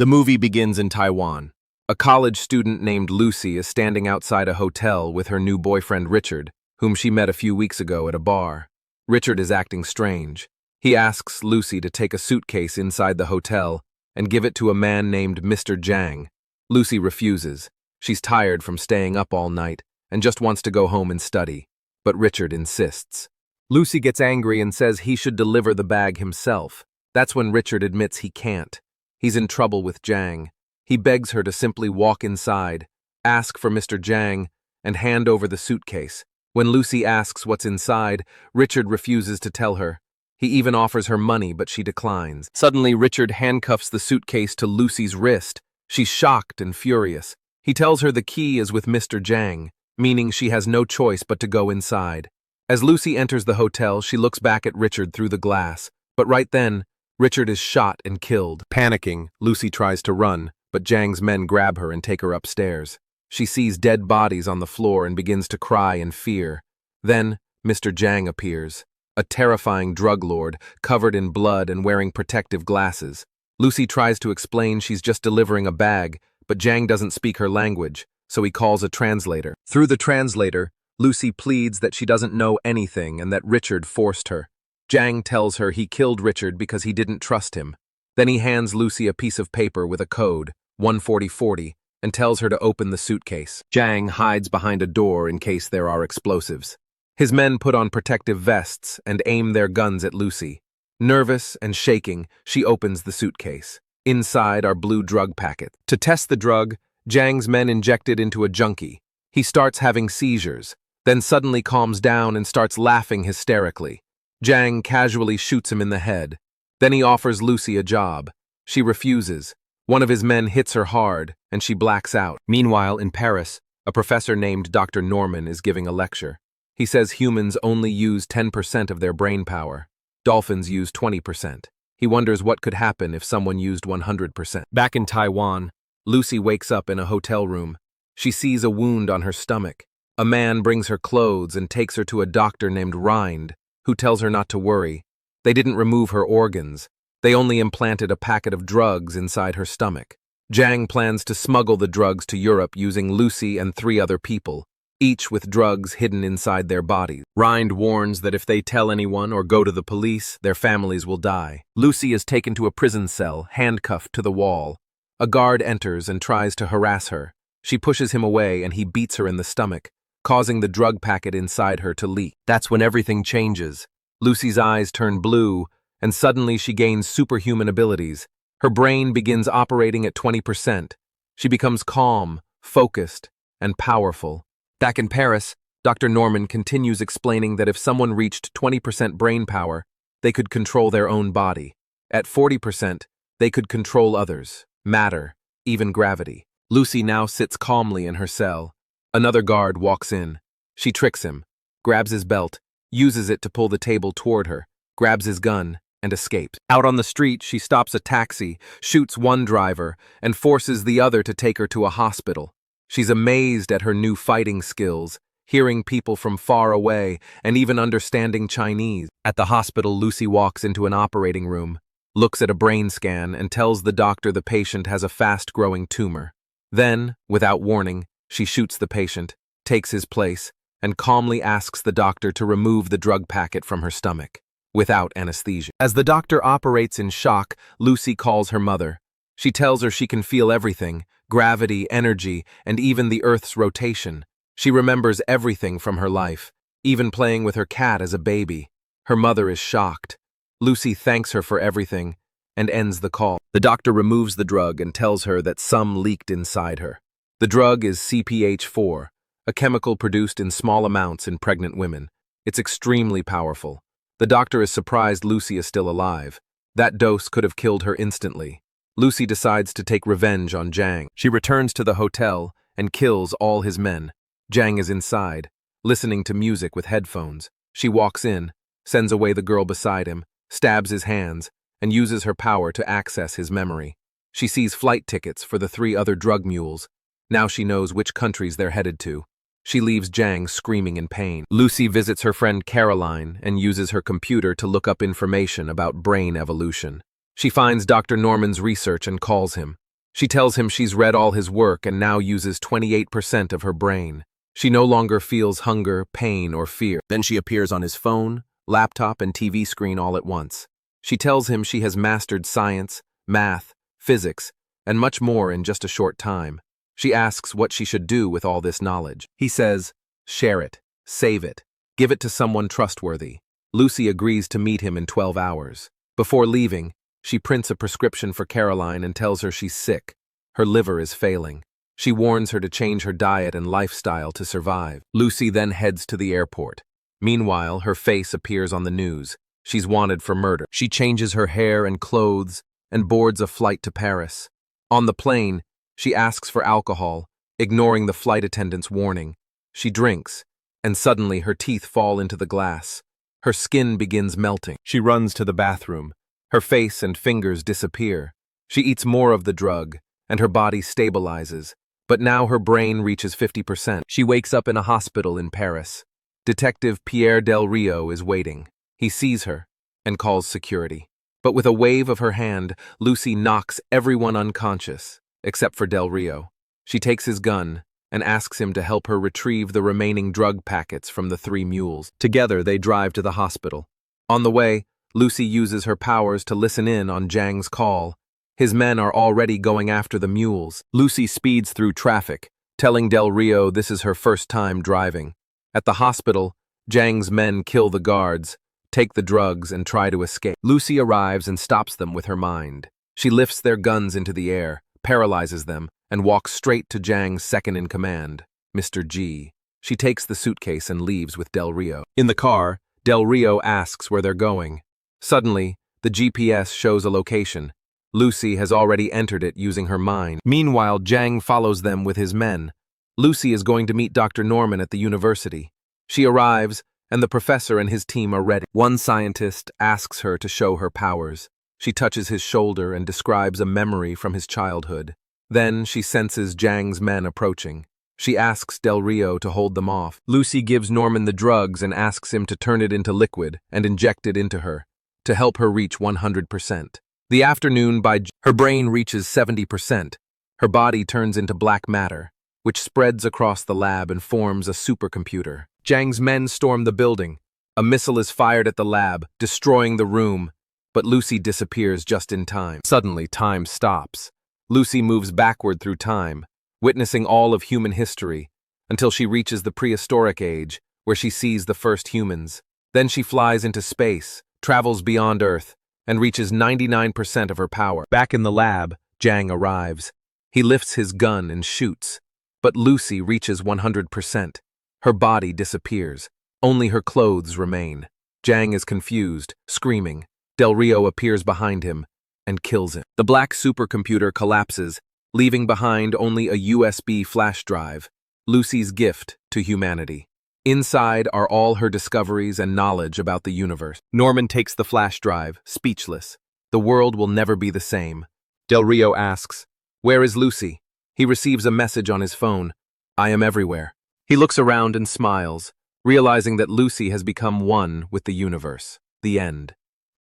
The movie begins in Taiwan. A college student named Lucy is standing outside a hotel with her new boyfriend Richard, whom she met a few weeks ago at a bar. Richard is acting strange. He asks Lucy to take a suitcase inside the hotel and give it to a man named Mr. Zhang. Lucy refuses. She's tired from staying up all night and just wants to go home and study. But Richard insists. Lucy gets angry and says he should deliver the bag himself. That's when Richard admits he can't. He's in trouble with Zhang. He begs her to simply walk inside, ask for Mr. Zhang, and hand over the suitcase. When Lucy asks what's inside, Richard refuses to tell her. He even offers her money, but she declines. Suddenly, Richard handcuffs the suitcase to Lucy's wrist. She's shocked and furious. He tells her the key is with Mr. Zhang, meaning she has no choice but to go inside. As Lucy enters the hotel, she looks back at Richard through the glass. But right then, Richard is shot and killed. Panicking, Lucy tries to run, but Zhang's men grab her and take her upstairs. She sees dead bodies on the floor and begins to cry in fear. Then, Mr. Zhang appears, a terrifying drug lord, covered in blood and wearing protective glasses. Lucy tries to explain she's just delivering a bag, but Zhang doesn't speak her language, so he calls a translator. Through the translator, Lucy pleads that she doesn't know anything and that Richard forced her. Zhang tells her he killed Richard because he didn't trust him. Then he hands Lucy a piece of paper with a code, 14040, and tells her to open the suitcase. Zhang hides behind a door in case there are explosives. His men put on protective vests and aim their guns at Lucy. Nervous and shaking, she opens the suitcase. Inside are blue drug packets. To test the drug, Zhang's men inject it into a junkie. He starts having seizures, then suddenly calms down and starts laughing hysterically. Zhang casually shoots him in the head. Then he offers Lucy a job. She refuses. One of his men hits her hard, and she blacks out. Meanwhile, in Paris, a professor named Dr. Norman is giving a lecture. He says humans only use 10% of their brain power. Dolphins use 20%. He wonders what could happen if someone used 100%. Back in Taiwan, Lucy wakes up in a hotel room. She sees a wound on her stomach. A man brings her clothes and takes her to a doctor named Rind, who tells her not to worry. They didn't remove her organs. They only implanted a packet of drugs inside her stomach. Zhang plans to smuggle the drugs to Europe using Lucy and 3 other people, each with drugs hidden inside their bodies. Rind warns that if they tell anyone or go to the police, their families will die. Lucy is taken to a prison cell, handcuffed to the wall. A guard enters and tries to harass her. She pushes him away and he beats her in the stomach, causing the drug packet inside her to leak. That's when everything changes. Lucy's eyes turn blue, and suddenly she gains superhuman abilities. Her brain begins operating at 20%. She becomes calm, focused, and powerful. Back in Paris, Dr. Norman continues explaining that if someone reached 20% brain power, they could control their own body. At 40%, they could control others, matter, even gravity. Lucy now sits calmly in her cell. Another guard walks in. She tricks him, grabs his belt, uses it to pull the table toward her, grabs his gun, and escapes. Out on the street, she stops a taxi, shoots one driver, and forces the other to take her to a hospital. She's amazed at her new fighting skills, hearing people from far away, and even understanding Chinese. At the hospital, Lucy walks into an operating room, looks at a brain scan, and tells the doctor the patient has a fast-growing tumor. Then, without warning, she shoots the patient, takes his place, and calmly asks the doctor to remove the drug packet from her stomach, without anesthesia. As the doctor operates in shock, Lucy calls her mother. She tells her she can feel everything, gravity, energy, and even the Earth's rotation. She remembers everything from her life, even playing with her cat as a baby. Her mother is shocked. Lucy thanks her for everything and ends the call. The doctor removes the drug and tells her that some leaked inside her. The drug is CPH4, a chemical produced in small amounts in pregnant women. It's extremely powerful. The doctor is surprised Lucy is still alive. That dose could have killed her instantly. Lucy decides to take revenge on Zhang. She returns to the hotel and kills all his men. Zhang is inside, listening to music with headphones. She walks in, sends away the girl beside him, stabs his hands, and uses her power to access his memory. She sees flight tickets for the 3 other drug mules. Now she knows which countries they're headed to. She leaves Zhang screaming in pain. Lucy visits her friend Caroline and uses her computer to look up information about brain evolution. She finds Dr. Norman's research and calls him. She tells him she's read all his work and now uses 28% of her brain. She no longer feels hunger, pain, or fear. Then she appears on his phone, laptop, and TV screen all at once. She tells him she has mastered science, math, physics, and much more in just a short time. She asks what she should do with all this knowledge. He says, share it, save it, give it to someone trustworthy. Lucy agrees to meet him in 12 hours. Before leaving, she prints a prescription for Caroline and tells her she's sick. Her liver is failing. She warns her to change her diet and lifestyle to survive. Lucy then heads to the airport. Meanwhile, her face appears on the news. She's wanted for murder. She changes her hair and clothes and boards a flight to Paris. On the plane, she asks for alcohol, ignoring the flight attendant's warning. She drinks, and suddenly her teeth fall into the glass. Her skin begins melting. She runs to the bathroom. Her face and fingers disappear. She eats more of the drug, and her body stabilizes. But now her brain reaches 50%. She wakes up in a hospital in Paris. Detective Pierre Del Rio is waiting. He sees her and calls security. But with a wave of her hand, Lucy knocks everyone unconscious, except for Del Rio. She takes his gun and asks him to help her retrieve the remaining drug packets from the 3 mules. Together, they drive to the hospital. On the way, Lucy uses her powers to listen in on Zhang's call. His men are already going after the mules. Lucy speeds through traffic, telling Del Rio this is her first time driving. At the hospital, Zhang's men kill the guards, take the drugs, and try to escape. Lucy arrives and stops them with her mind. She lifts their guns into the air, paralyzes them, and walks straight to Zhang's second-in-command, Mr. G. She takes the suitcase and leaves with Del Rio. In the car, Del Rio asks where they're going. Suddenly, the GPS shows a location. Lucy has already entered it using her mind. Meanwhile, Zhang follows them with his men. Lucy is going to meet Dr. Norman at the university. She arrives, and the professor and his team are ready. One scientist asks her to show her powers. She touches his shoulder and describes a memory from his childhood. Then she senses Zhang's men approaching. She asks Del Rio to hold them off. Lucy gives Norman the drugs and asks him to turn it into liquid and inject it into her, to help her reach 100%. The afternoon, her brain reaches 70%. Her body turns into black matter, which spreads across the lab and forms a supercomputer. Zhang's men storm the building. A missile is fired at the lab, destroying the room, but Lucy disappears just in time. Suddenly, time stops. Lucy moves backward through time, witnessing all of human history, until she reaches the prehistoric age, where she sees the first humans. Then she flies into space, travels beyond Earth, and reaches 99% of her power. Back in the lab, Zhang arrives. He lifts his gun and shoots, but Lucy reaches 100%. Her body disappears. Only her clothes remain. Zhang is confused, screaming. Del Rio appears behind him and kills him. The black supercomputer collapses, leaving behind only a USB flash drive, Lucy's gift to humanity. Inside are all her discoveries and knowledge about the universe. Norman takes the flash drive, speechless. The world will never be the same. Del Rio asks, "Where is Lucy?" He receives a message on his phone. "I am everywhere." He looks around and smiles, realizing that Lucy has become one with the universe. The end.